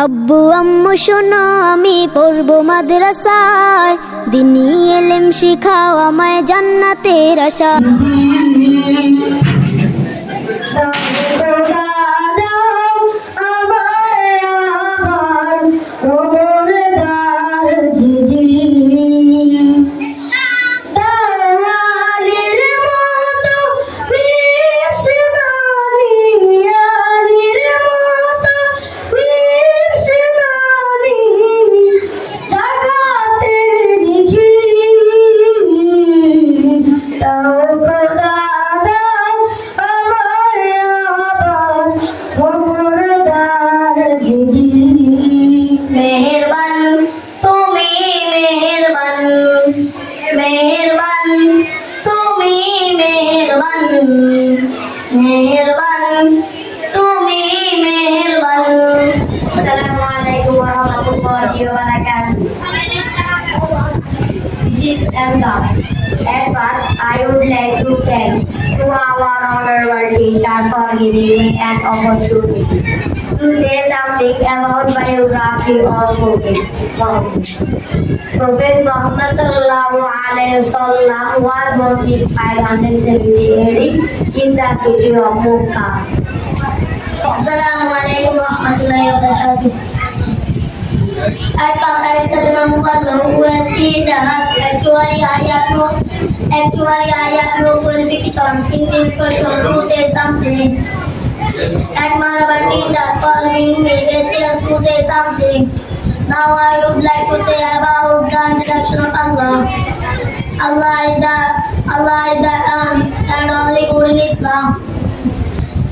আব্বু আম্মু শোনো আমি পড়বো মাদ্রাসায়, দিনী ইলম শিখাও আমায় জান্নাতের আশা। Assalamualaikum warahmatullahi wabarakatuh. This is Amda. At first, I would like to thank to our honorable teacher for giving me an opportunity to say something about biography of Prophet Muhammad sallallahu alaihi wasallam was born in 578 in the city of Mecca. Assalamualaikum warahmatullahi wabarakatuh. At first, I will tell them Allah who has created us. Actually, I have no qualification in this question to say something. Admirable teacher for giving me a chance to say something. Now I would like to say about the introduction of Allah. Allah is the and only good in Islam,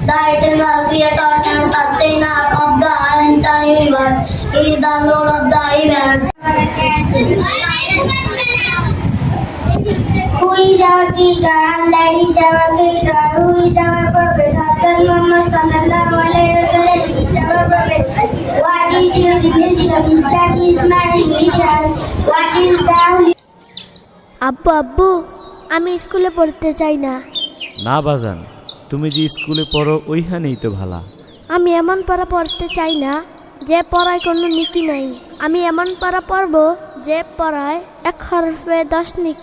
the eternal creator and sustainer of the entire universe. He is the Lord of the heavens. Who is our teacher? Allah is our creator. Who is our prophet? Prophet Muhammad sallallahu alaihi wasallam is our prophet. What is your religion? Islam is my religion. What is the আব্বু আব্বু আমি স্কুলে পড়তে চাই না। না বাজান, তুমি যে স্কুলে পড়ো ওইখানেই তো ভালা। আমি এমন পড়া পড়তে চাই না যে পড়ায় কোনো নীতি নাই। আমি এমন পড়া পড়বো যে পড়ায় 1 হরফে 10 নেকি।